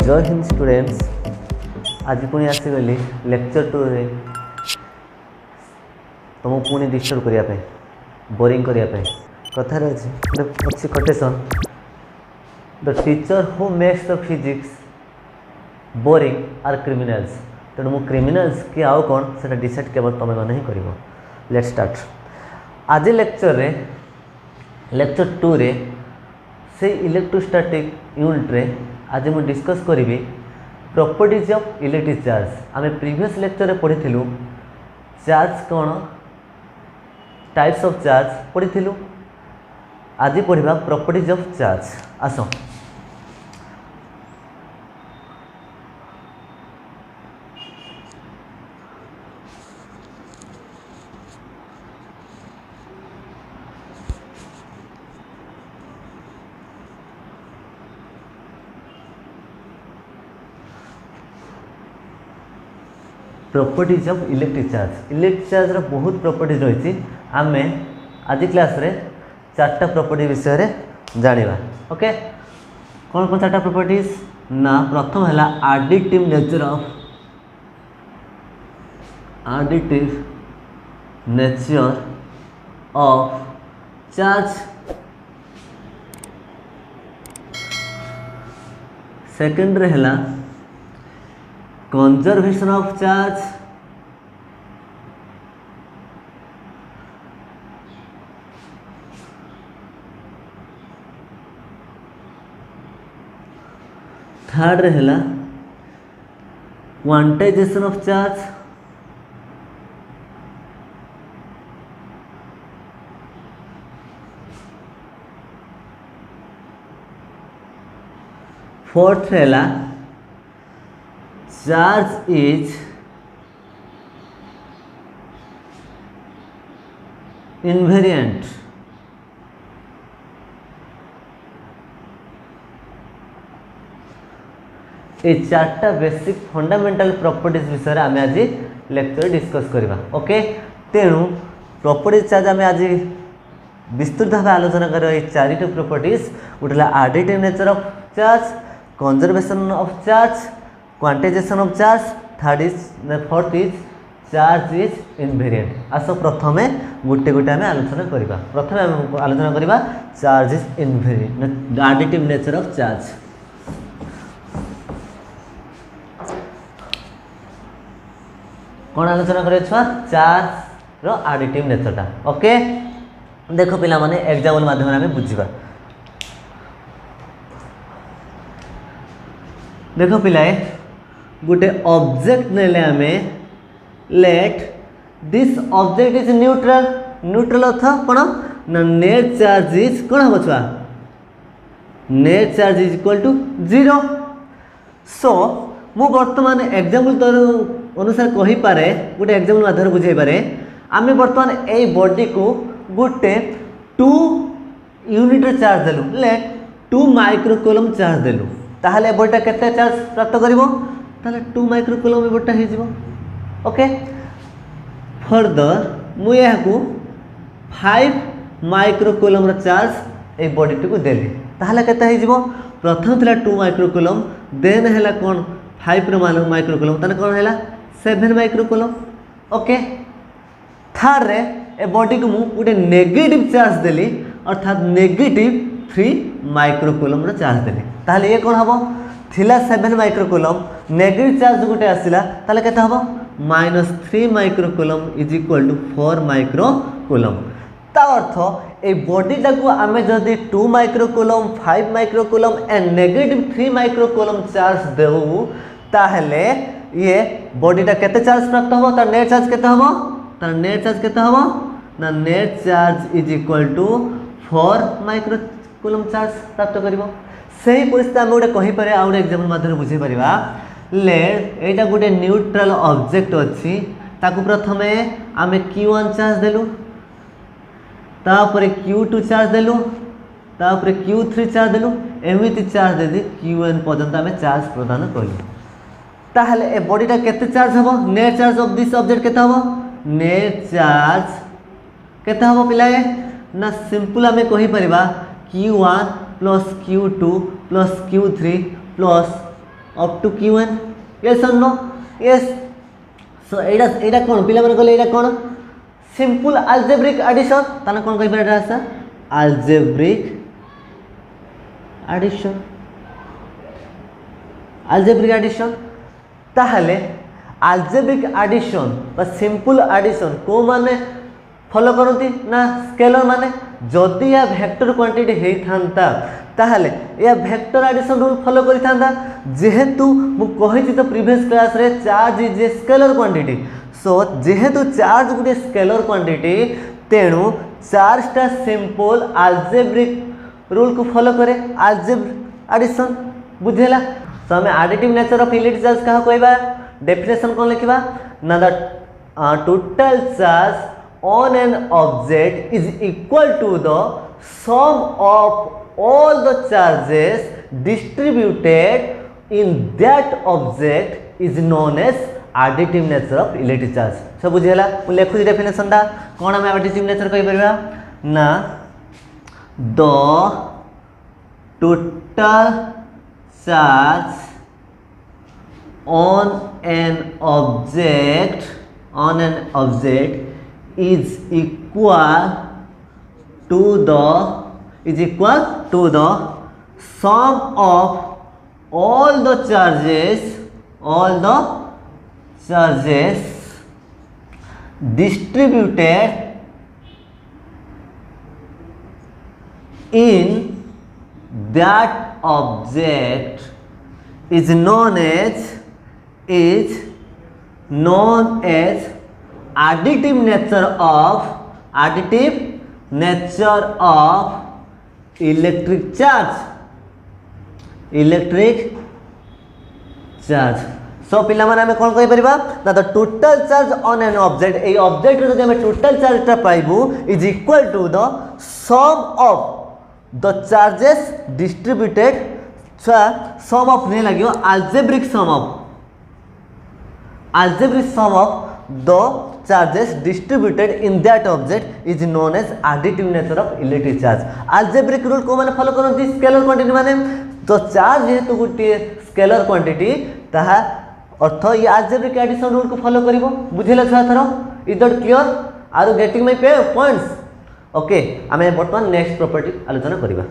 जय हिंद स्टूडेंट्स। आज पुणी आसीगली लेक्चर 2 रे तुम पुणी डिस्टर्ब करने बोरिंग करने कथार अच्छी quotation the teacher who makes the physics boring are criminals. तेणु मु क्रिमिनल्स कि आउ कौन से डिसाइड केवल तुम मैंने ही कर। Let start. आज लेक्चर लेक्चर 2 रे से इलेक्ट्रोस्टैटिक यूनिट रे आज मुझे डिस्कस करी प्रॉपर्टीज ऑफ इलेक्ट्रिक चार्ज। आम प्रीवियस लेक्चर में पढ़ी चार्ज कौन टाइप्स ऑफ चार्ज पढ़ी। आज पढ़ा प्रॉपर्टीज ऑफ चार्ज। आस properties of electric charge. Electric charge रो बहुत प्रॉपर्टीज रही। आम आज क्लास रे 4टा प्रॉपर्टी विषय रे जानिबा। ओके कौन कौन 4टा प्रॉपर्टीज ना प्रथम है additive nature of charge. Second रे है कंजर्वेशन ऑफ चार्ज। थर्ड रहेला क्वांटाइजेशन ऑफ चार्ज। फोर्थ रहेला चार्ज इज इनवेरिएंट। ये 4टा बेसिक फंडामेंटल प्रॉपर्टीज विषय आम आज लेक्चर डिस्कस करवा। ओके तेणु प्रॉपर्टीज चार्ज आम आज विस्तृत भाव आलोचना कर 4टा प्रॉपर्टीज गोटे additive nature of charge, conservation of charge, quantization of charge, fourth is charge is invariant. आस प्रथम गोटे गोटे आम आलोचना करवा। प्रथम आम आलोचना करवा charge is invariant additive nature of charge. कौन आलोचना कर चार्ज रो एडिटिव नेचरटा। ओके देखो पिला माने एग्जाम्पल माध्यम आम बुझा। देखो पिलाए गोटे ऑब्जेक्ट नेले आमे let this object is neutral. Neutral अर्थ कौन ना नेट चार्ज इज कौन हम छुआ net charge is equal to 0। So मु वर्तमान एग्जाम्पल तो अनुसार कही पारे गोटे एग्जाम्पल माध्यम बुझे पारे आम बर्तमान ए बॉडी को गोटे 2 यूनिट चार्ज देलु लेट 2 माइक्रोकूलम चार्ज देलु ताहले बॉडीटा केते चार्ज प्राप्त करिवो ताहले 2 माइक्रोकूलम बॉडीटा हे जिवो। ओके फर्दर मु या को 5 माइक्रोकूलम रो चार्ज ए बॉडी को देली ताहले केते हे जिवो। प्रथम थिला 2 माइक्रोकूलम देन हैला कोन 5 रो माइक्रोकूलम ताने कोन हैला 7 माइक्रोकूलम। ओके थर्ड रे ए बॉडी को मु गोटे नेगेटिव चार्ज देली अर्थात नेगेटिव 3 माइक्रोकूलम रो चार्ज देली ताहले ये कोन हबो थिला 7 माइक्रोकूलम नेगेटिव चार्ज गोटे आसिला ताहले केते हबो -3 microcoulomb is equal to 4 microcoulomb. ता अर्थ ए बॉडीटा को आमे जदि 2 microcoulomb 5 microcoulomb and negative 3 microcoulomb charge देउ ताहले ये बॉडीटा केते चार्ज प्राप्त हबो तार नेट चार्ज केते हबो तार नेट चार्ज केते हबो ना net charge is equal to 4 microcoulomb charge प्राप्त करिवो। सही परिस्थिति आम गोटे कही पारे आ गोटे एग्जाम्पल माध्यम बुझे पारिबा लेट एटा गोटे न्यूट्रल ऑब्जेक्ट अछि ताकू प्रथमे आमे Q1 चार्ज देलु तापर Q2 चार्ज देलु तापर Q3 चार्ज देलु एमिति चार्ज देदी Qn पर्यंत आमे चार्ज प्रदान कलु ताहले ए बॉडीटा केते चार्ज हबो net charge of this object केते हबो नेट चार्ज केते हबो पिलाए ना सिंपल आमे कहि परिबा Q1 plus Q2 plus Q3 plus up to Q1 yes और नो यस सो एटा कोन पिला माने कहले एटा कोन सिंपल अलजेब्रिक एडिशन ताने कोन कहि परडा आसा अलजेब्रिक एडिशन अलजेब्रिक एडिशन ताहले अलजेब्रिक एडिशन बा सिंपल एडिशन को माने फॉलो करती ना स्केलर माने जदि या वेक्टर क्वांटिटी हे थांता ताहले या वेक्टर एडिशन रूल फॉलो करि थांता जेहेतु मु कहि तो प्रीवियस क्लास रे charge is a scalar quantity so जेहेतु चार्ज गुटे स्केलर क्वांटिटी तेणु चार्ज टा सिंपल अलजेब्रिक रूल को फॉलो करे अलजेब्रिक एडिशन बुझेला तो हमें additive nature of electric charge कहा कहबा डेफिनेशन कोन लिखबा ना the total charge on an object is equal to the sum of all the charges distributed in that object is known as additive nature of electric charge सब बुझेला मु लेखु definition दा कोन हम additive nature कहि परबा ना the total charge on an object is equal to the sum of all the charges distributed in that object is known as additive nature of electric charge सो पिला माने हमें कोन कहि परिबा the total charge on an object ए object रो जे हमें टोटल चार्ज टा पाइबू is equal to the sum of the charges distributed sum of ने लागियो algebraic sum of the charges distributed in that object is known as additive nature of electric charge algebraic rule को माने follow करन scalar quantity माने तो charge जेतु गुटी scalar quantity ताहा अर्थ ये algebraic addition rule को फॉलो करिवो बुझिला छा थरो is that clear are you getting my points okay हमें वर्तमान नेक्स्ट प्रॉपर्टी आलोचना करिबा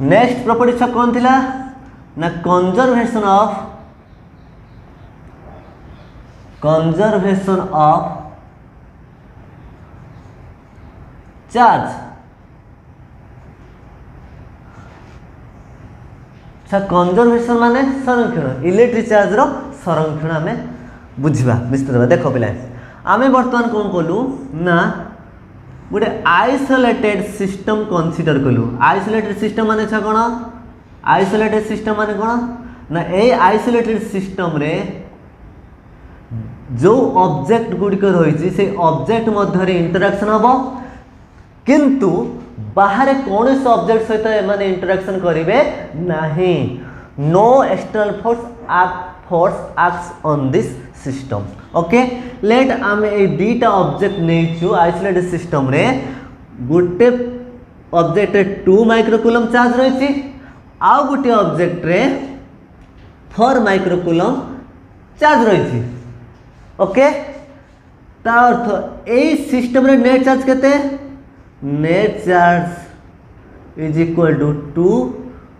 नेक्स्ट प्रॉपर्टी छ कौन थिला ना कंजर्वेशन ऑफ चार्ज कंजर्वेशन माने संरक्षण इलेक्ट्रिक चार्ज रो संरक्षण हमें बुझिबा विस्तार देखो पिला आमे वर्तमान कोन कोलु ना गोटे आइसोलेटेड सिस्टम कंसीडर कलु आइसोलेटेड सिस्टम माने छ कोन आइसोलेटेड सिस्टम माने कोन ना ए आइसोलेटेड सिस्टम रे जो ऑब्जेक्ट गुडी को रहिछि से ऑब्जेक्ट मध्य रे इंटरेक्शन हबो किंतु बाहर कौन से ऑब्जेक्ट सहित माने इंटरेक्शन करिवे नाही no external force acts on this system okay let आमे ए दीटा ऑब्जेक्ट नेचु आइसोलेटेड सिस्टम रे गुटे ऑब्जेक्ट रे 2 माइक्रोकूलम चार्ज रहिछि आ गुटे ऑब्जेक्ट रे 4 माइक्रोकूलम चार्ज रहिछि ओके ता अर्थ ए सिस्टम रे नेट चार्ज केते net charge is equal to 2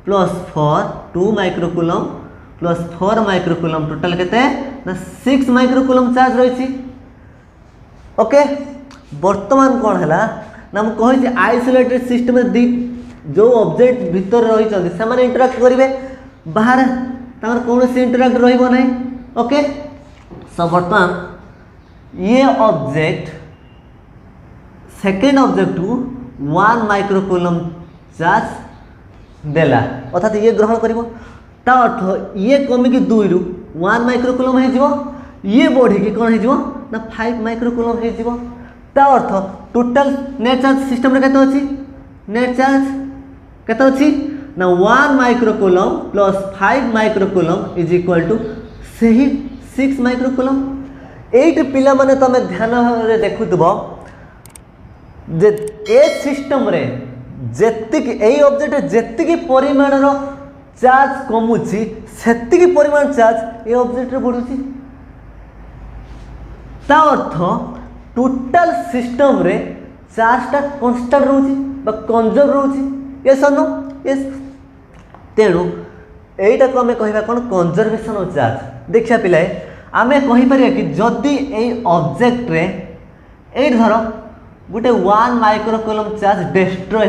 plus 4 2 microcoulomb plus 4 microcoulomb total केते ना 6 माइक्रोकूलम चार्ज रही ओके वर्तमान कौन है ना हम कही आइसोलेटेड सिस्टम जो ऑब्जेक्ट भीतर रही से माने इंटरेक्ट करेंगे बाहर तार कौन से इंटरेक्ट रहिबो नहीं ओके सो वर्तमान ये ऑब्जेक्ट सेकेंड ऑब्जेक्ट को 1 माइक्रोकूलम चार्ज देला अर्थात ये ग्रहण करिवो ता अर्थ ये कमी कि 2 रु 1 माइक्रोकूलम हे जीवो ये बढ़ी कि कोन हे जीवो ना 5 माइक्रोकूलम हे जीवो ता अर्थ टोटल नेट चार्ज सिस्टम रे केते अछि नेट चार्ज केते अछि ना 1 microcoulomb plus 5 microcoulomb is equal to सही 6 माइक्रोकूलम एट पिला माने तमे ध्यान भाव देखुथबो जे ए सिस्टम रे जेतिक एई ऑब्जेक्ट जेतिक परिमाण रो चार्ज कमुची सेतिक परिमाण चार्ज ए ऑब्जेक्ट रे बढ़ुची ता अर्थ टोटल सिस्टम रे चार्ज टा कांस्टेंट रहउची बा कंजर्व रहउची यस नो यस तेणु एटा को हमें कहबा कोन कंजर्वेशन ऑफ चार्ज देखिया पिलाए आमे कहि परिया कि जदी ए ऑब्जेक्ट रे ए धरो गुटे 1 माइक्रो कूलम चार्ज डिस्ट्रॉय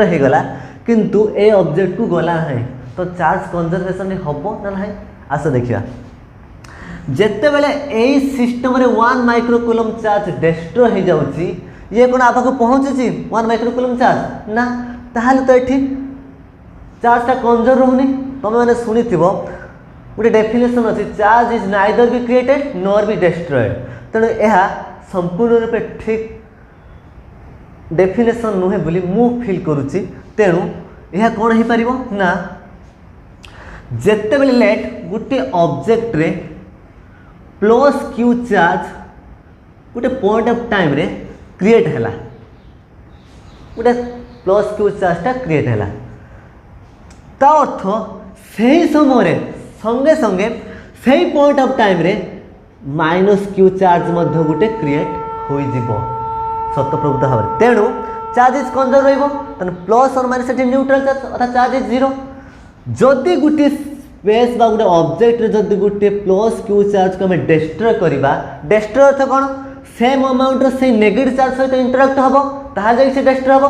हे गला किंतु ए ऑब्जेक्ट को गला है तो चार्ज कंजर्वेशन हबो ना नहीं आस देखिया जेते बेले ए सिस्टम रे 1 माइक्रो कूलम चार्ज डिस्ट्रॉय हे जाउची ये कोन आबा को पहुंचुची 1 माइक्रो कूलम चार्ज ना ताहाले तो एठी चार्ज टा कंजर्व रहउनी तमे माने सुनिथिबो गुटे डेफिनेशन अछि charge is neither be created nor be destroyed तेणु यह संपूर्ण रूपे ठीक डेफिनेशन नुहे बोली मु फील करुच्ची तेणु यह कौन हो पार ना जेते बेले लेट गोटे ऑब्जेक्ट रे प्लस क्यू चार्ज गोटे पॉइंट ऑफ टाइम रे क्रिएट हैला गोटे प्लस क्यू चार्ज टा क्रिएट हैला ता अर्थ सही समय संगे संगे सही पॉइंट ऑफ टाइम रे माइनस क्यू चार्ज मध्य गोटे क्रिएट हो जिवो सत प्रभुत भाव तेणु चार्ज इज कंजर्व रहिबो तने प्लस और माइनस न्यूट्रल चार्ज अर्थात चार्ज इज जीरो जदि गोटे स्पेस बा गोटे ऑब्जेक्ट रे जदि गोटे प्लस क्यू चार्ज को हमें डिस्ट्रॉय करबा डिस्ट्रॉय अर्थ कोन सेम अमाउंट रे से नेगेटिव चार्ज सहित इंटरैक्ट हबो ताहा जाई से डिस्ट्रॉय हबो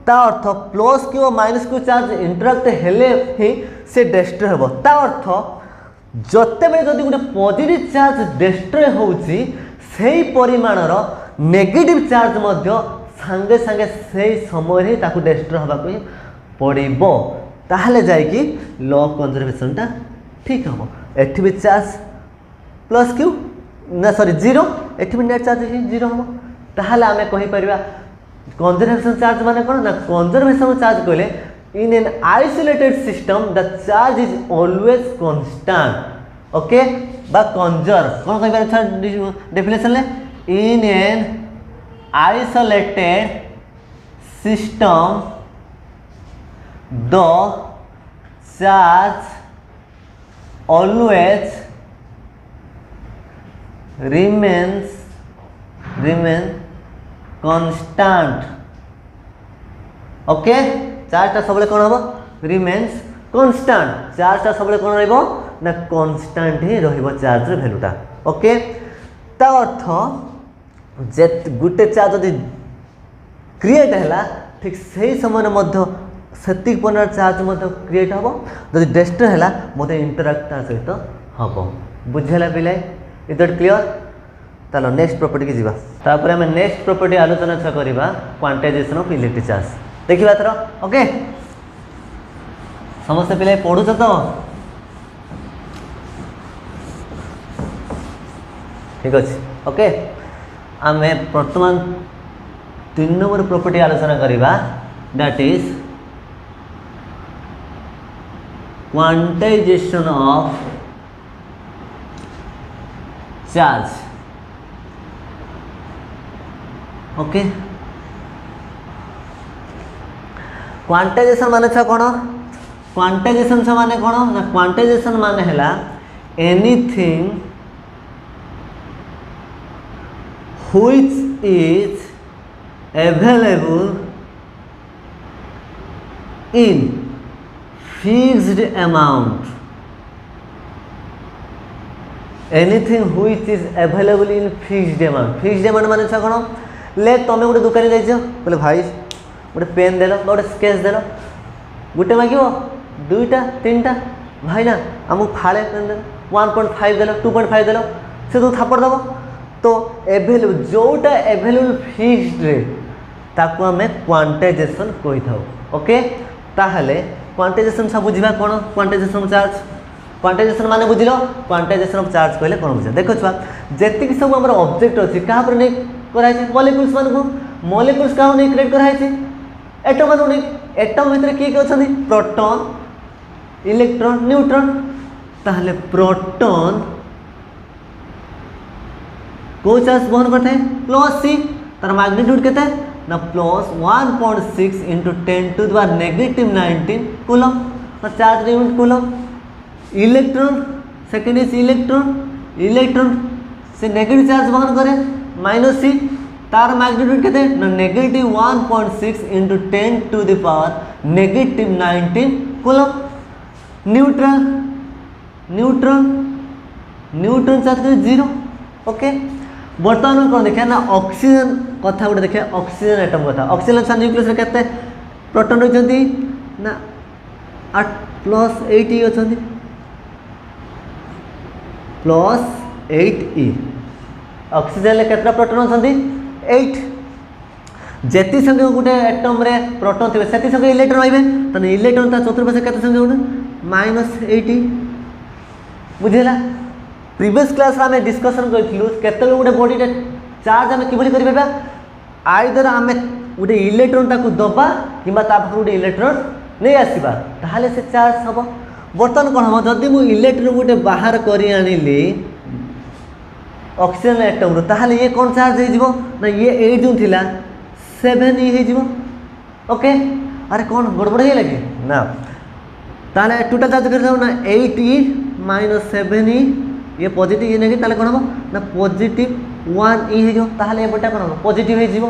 ता अर्थ प्लस क्यू और माइनस क्यू चार्ज इंटरैक्ट हेले ही से डिस्ट्रॉय हबो ता अर्थ जते बेले जदि गोटे पॉजिटिव चार्ज डिस्ट्रॉय होउची सेही परिमाणर नेगेटिव चार्ज मध्य सांगे सांगे सेही समय रे ताकू डिस्ट्रॉय हबा को पड़िबो ताहले जाय कि लॉ ऑफ कंजर्वेशन टा ठीक हबो एठी भी चार्ज प्लस क्यू ना सॉरी जीरो एठी भी नेट चार्ज जीरो हबो ताहले हमें कहि परिबा कंजर्वेशन चार्ज माने कोन ना कंजर्वेशन चार्ज कहले in an isolated system the charge is always constant okay बा conserve कौन कहि बार था डेफिनेशन ले in an isolated system the charge always remain constant okay charge टा सबले कोन हबो रिमेन्स कांस्टेंट चार्ज टा सबले कोन रहइबो ना कांस्टेंट ही रहइबो चार्ज रे वैल्यू टा ओके ता अर्थ जे गुटे चार्ज जदि क्रिएट हैला ठीक सही समय मध्य सेतिक पनर चार्ज मध्य क्रिएट हबो जदि डिस्ट्रॉय हैला मते इंटरैक्ट ता सहित हबो बुझेला पिले is that clear Talo next property के जीवा तापर हम नेक्स्ट प्रॉपर्टी आलोचना छ करबा क्वांटाइजेशन ऑफ इलेक्ट्रिक चार्ज देखिबा थरो ओके समस्त पिले पढु छ तो ठीक अछि ओके आमे वर्तमान 3 नंबर प्रॉपर्टी आलोचना करबा that is quantization of charge okay quantization माने छ कोन क्वांटाइजेशन छ माने कोन ना क्वांटाइजेशन माने हैला anything which is available in fixed amount anything which is available in fixed amount माने छ कोन ले तमे गोटे दुकान जाई छ बोले भाई गोटे पेन देल गोटे स्केच देल गोटे मांग दुईटा तीन टा भाई ना आमको फाड़े पेन देल 1.5 देल 2.5 देल से तू थापड़ दब तो एभेलेबल जोटा एभेलेबल फिक्स्ड रे ताको हमें क्वांटाइजेशन कहि थाउ ओके ताहले क्वांटाइजेशन सब बुझिबा कोन क्वांटाइजेशन ऑफ चार्ज क्वांटाइजेशन माने बुझिलो क्वांटाइजेशन ऑफ चार्ज कहले कोन बुझा देखो छुआ जेतिक सब हमर ऑब्जेक्ट अछि कहा पर नै कराइ छै मॉलिक्यूल्स मान को मॉलिक्यूल्स का नै क्रिएट कराइ छै एटम मान नै एटम भीतर की अछथि प्रोटॉन इलेक्ट्रॉन न्यूट्रॉन ताहले प्रोटॉन को चार्ज बहन करते प्लस सी तार मैग्नीट्यूड केते ना plus 1.6 into 10 to the power negative 19 coulomb और charge unit coulomb. Electron second is electron से नेगेटिव चार्ज बहन करे माइनस सी तार मैग्नीट्यूड केते ना negative 1.6 into 10 to the power negative 19 coulomb. Neutron charge करे 0। ओके बर्तमान कौन देखा ना ऑक्सीजन कथा गोटे देखा ऑक्सीजन एटम कथा। ऑक्सीजन न्यूक्लियस केते प्रोटॉन रहिसंती ना 8 प्लस 8 ई अछंती प्लस 8 ई। ऑक्सीजन ले केतना प्रोटॉन अछंती 8। जेति संख्या गोटे एटम रे प्रोटॉन थिबे सेति संख्या इलेक्ट्रॉन आइबे तने इलेक्ट्रॉन ता चतुर्पार्श्व केते संख्या गोटे -8 बुझेला। प्रीवियस क्लास रे हमें डिस्कशन करथिलु केते गोटे बॉडी रे चार्ज हमें किबली करि परबा आइदर हमें गोटे इलेक्ट्रॉन ताकू दबा किबा ता पाखु गोटे इलेक्ट्रॉन नहीं आसीबा ताहाले से चार्ज हबो। बर्तमान कोन हम जदि मु इलेक्ट्रॉन गोटे बाहर करि आनिली ऑक्सीजन एटम रो ताहाले ये कोन चार्ज हे जिवो ना ये 8 जो थिला 7 ही हे जिवो। ओके अरे कोन गड़बड़ हे लगे ना ताले टोटल चार्ज कर दो ना 8 ई माइनस 7 ई ये पॉजिटिव ये नेगेटिव ताले कोन हो ना पॉजिटिव 1 ई हे जो ताहाले एबटा कोन हो पॉजिटिव हे जिवो।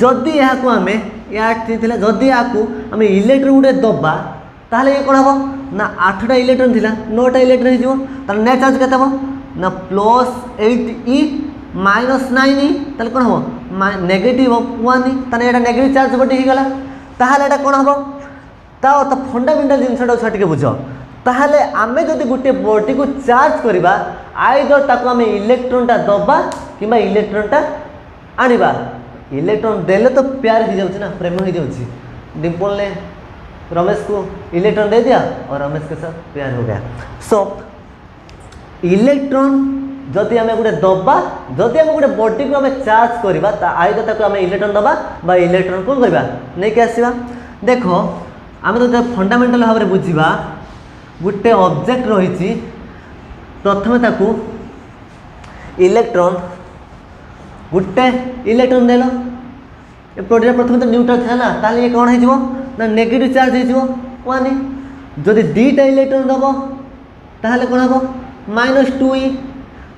जदि या को हमें या थिला जदि या को हमें इलेक्ट्रॉन गुटे दबा ताहाले ये कोन हो ना 8टा इलेक्ट्रॉन थिला 9टा इलेक्ट्रॉन हे जिवो ताले नेट चार्ज केते हो ना प्लस 8 ई माइनस 9 ई ताले कोन हो नेगेटिव 1 ई ताले एटा नेगेटिव चार्ज बटे ही गला ताहाले एटा कोन हो ता तो फंडामेंटल जिनसटा छटिके बुझो। ताहाले आमे जदि गुटे बॉडी को चार्ज करबा आइदर ताको आमे इलेक्ट्रॉन ता दबा किबा इलेक्ट्रॉन ता आनिबा। इलेक्ट्रॉन देले तो प्यार हो जाउछि ना प्रेम हो जाउछि। डिम्पल ने रमेश को इलेक्ट्रॉन दे दिया और रमेश के साथ प्यार हो गया। सो इलेक्ट्रॉन जदि आमे गुटे दबा जदि आमे गुटे बॉडी को आमे चार्ज करबा ता आइदर ताको आमे इलेक्ट्रॉन दबा बा इलेक्ट्रॉन को करबा नै के आसीबा। देखो आमे तो फंडामेंटल भाव रे बुझिबा गुटे ऑब्जेक्ट रही प्रथम ताकू इलेक्ट्रॉन गुटे इलेक्ट्रॉन देलो ए प्रोडक्ट प्रथम तो न्यूट्रल था ना ताले ये कोन हे ना नेगेटिव चार्ज हे 1 जदि दीटा इलेक्ट्रॉन दबो ताले कोन हबो -2 ई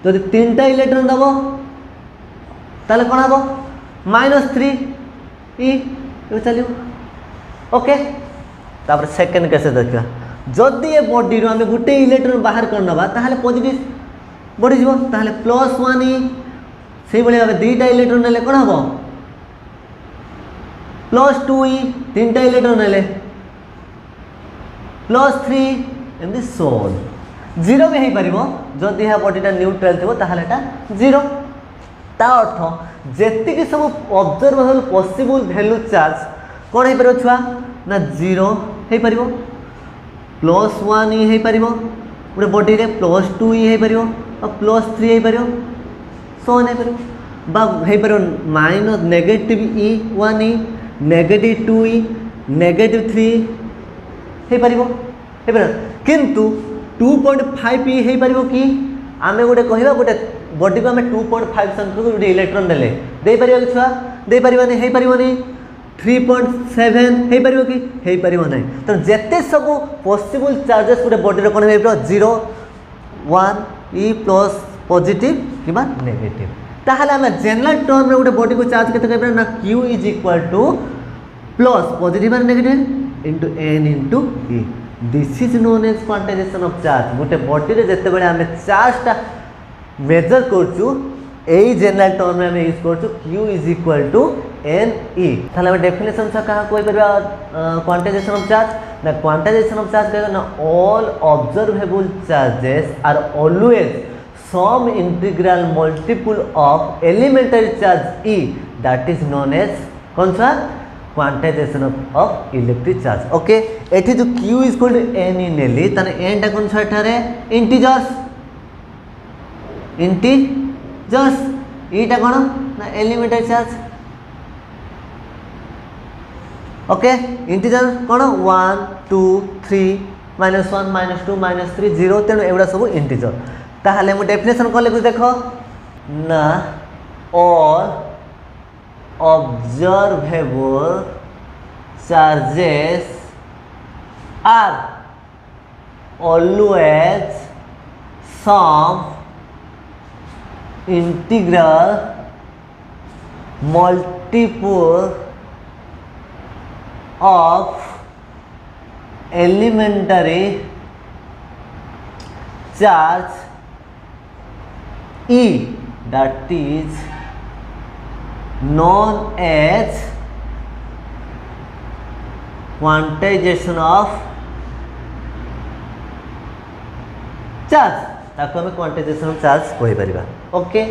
जदि तीनटा इलेक्ट्रॉन दबो ताले कोन हबो -3 ई ये चलियो। ओके तापर सेकंड कैसे देखा जदि ये बॉडी रो हमें गुटे इलेक्ट्रॉन बाहर करनबा ताले पॉजिटिव बढ़ी जीवो ताले +1 ई से बले भाबे दुईटा इलेक्ट्रॉन नेले कोन हबो +2 ई तीनटा इलेक्ट्रॉन नेले +3 एमदी सोल 0 भी हे परिबो जदि हा बॉडीटा न्यूट्रल थिबो ताले एटा 0 ता अर्थ जेति कि सब ऑब्जर्वेबल पॉसिबल वैल्यू चार्ज कोन हे परबो छुआ ना 0 हे परिबो +1 ई हे परिबो गोटे बॉडी रे +2 ई हे परिबो और +3 हे परिबो सो हे परिबो बा हे परिबो माइनस नेगेटिव ई 1 ई नेगेटिव 2 ई नेगेटिव 3 हे परिबो हे परिबो किंतु 2.5 ई हे परिबो कि आमे गोटे कहिबा गोटे बॉडी को आमे 2.5 संख्या गोटे इलेक्ट्रॉन देले दे परिबो कि छुआ दे परिबो हे परिबो 3.7 हे परिबो कि हे परिबो नै तो जेते सब पॉसिबल चार्जेस गोटे बॉडी रे कोन हेबो 0 1 ई प्लस पॉजिटिव किबा नेगेटिव ताहाले हम जनरल टर्म रे गोटे बॉडी को चार्ज केते कहबा ना q प्लस पॉजिटिव और negative into n into e this is known as quantization of charge गोटे बॉडी रे जते बेले हम चार्ज ता मेजर करछु एई जनरल टर्म में यूज करछु q n e ताले हम डेफिनेशन से कहा कोई परबा क्वांटाइजेशन ऑफ चार्ज ना क्वांटाइजेशन ऑफ चार्ज कहना all observable charges are always some integral multiple of elementary charge e that is known as कौन सा quantization of electric charge. Okay एठी जो q n e नेली तने n टा कोन छटा रे इंटीजर्स e टा कोन ना एलिमेंटरी चार्ज। ओके इंटीजर कोन 1 2 3 -1 -2 -3 0 तेनो एवडा सब इंटीजर ताहाले मु डेफिनेशन को लिखु देखो ना all observable charges are always some integral multiple of elementary charge E, that is known as quantization of charge, ताको हमें क्वांटाइजेशन ऑफ चार्ज कहि परिबा। ओके,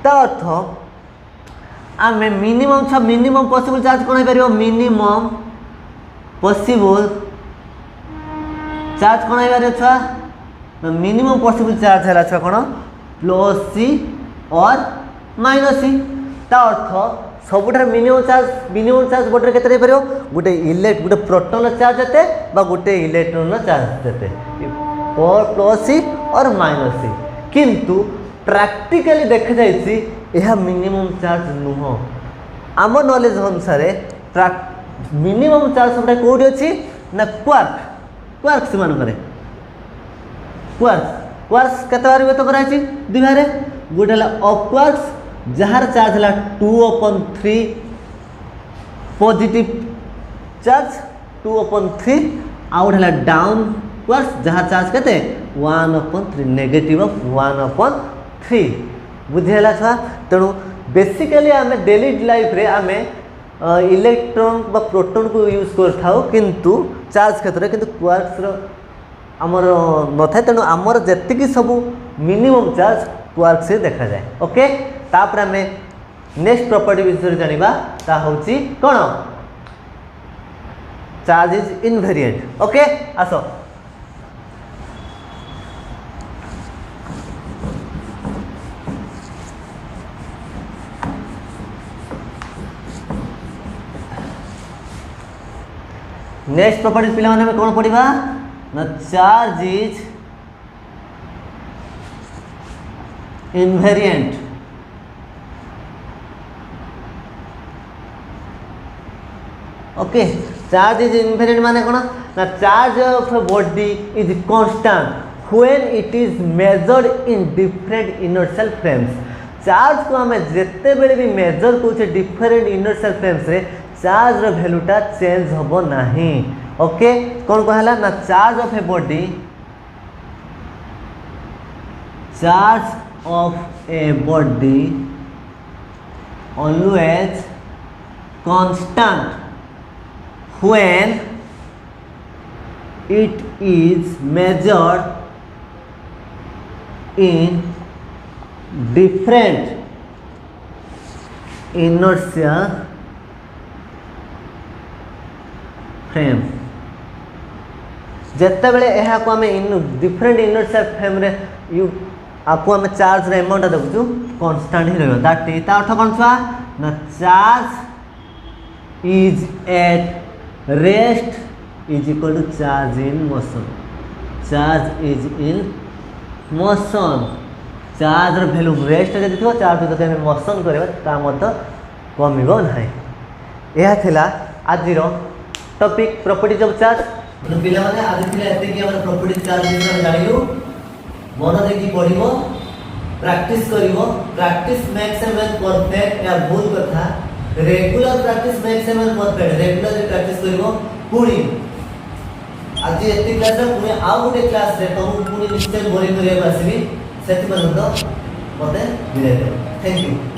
त अर्थ आमे मिनिमम पॉसिबल चार्ज कोन है परिबो, मिनिमम पॉसिबल चार्ज कोन है परिबो छुआ, मिनिमम पॉसिबल चार्ज हैला छुआ कोन प्लस सी और माइनस सी। ता अर्थ सबुठार मिनिमम चार्ज गोटे केते परिबो, गोटे प्रोटॉन चार्ज एते बा गोटे इलेक्ट्रॉन चार्ज देते और प्लस सी और माइनस सी। किंतु प्रैक्टिकली देखा जाइए यह मिनिमम चार्ज नुह। आम नॉलेज अनुसार मिनिमम चार्ज सब कौटी अच्छी ना क्वार्क्स मानक क्वार्क्स केते बार व्यक्त कराई दुई बार, गोटे अप क्वार्क्स जार चार्ज है 2/3 पॉजिटिव चार्ज 2/3, आउ गोटे डाउन क्वार्क्स जहाँ चार्ज केते 1/3 नेगेटिव ऑफ 1/3 बुझेला छुआ। तेणु बेसिकली आम डेली लाइफ रे आम इलेक्ट्रॉन बा प्रोटॉन को यूज करथाउ, किंतु चार्ज क्षेत्र में किंतु क्वार्क्स आमर न था। तेणु आमर जेतिकी सब मिनिमम चार्ज क्वार्क्स से देखा जाए। ओके, तापर आम नेक्स्ट प्रॉपर्टी विषय जानिबा ता होची कोन, चार्ज इज इनवेरिएंट। ओके, आसो नेक्स्ट प्रॉपर्टी पिला माने कौन पढ़ा ना, charge is invariant. Okay, charge is invariant माने कौन ना, charge of a body is constant when it is measured in different inertial frames. Charge को आम जिते बेले भी मेजर करूचे डिफरेंट इनर्शियल फ्रेम्स रे चार्ज रो वैल्यूटा चेंज होबो नाही। ओके, कौन कहला ना, charge of a body, charge of a body always constant when it is measured in different inertia frame. जिते बड़े यह को आम डिफरेंट इनर्शिया फ्रेम रे आपको आम चार्ज अमाउंट देखु कांस्टेंट ही रहा। दैट इज अर्थ कौन छुआ ना, charge is at rest is equal to charge in motion. Charge is in motion, charge value rest जब थो चार्ज जो मोशन करवा कमिबो नाही। यह थिला आजिर टॉपिक प्रॉपर्टीज ऑफ चार्ज। तो पिला माने आज थिला एते कि हमर प्रॉपर्टी चार्ज विषय जानियो, मन देखि पढिबो, प्रैक्टिस करिवो। Practice makes a man perfect या भूल कथा, regular practice makes a man perfect. Regular practice करिवो पुणी आज एते क्लास रे पुणी आ गोटे क्लास रे तुम पुणी निश्चय बोरी करिया आसीबी। सेति पर्यंत मते विदाय। Thank you.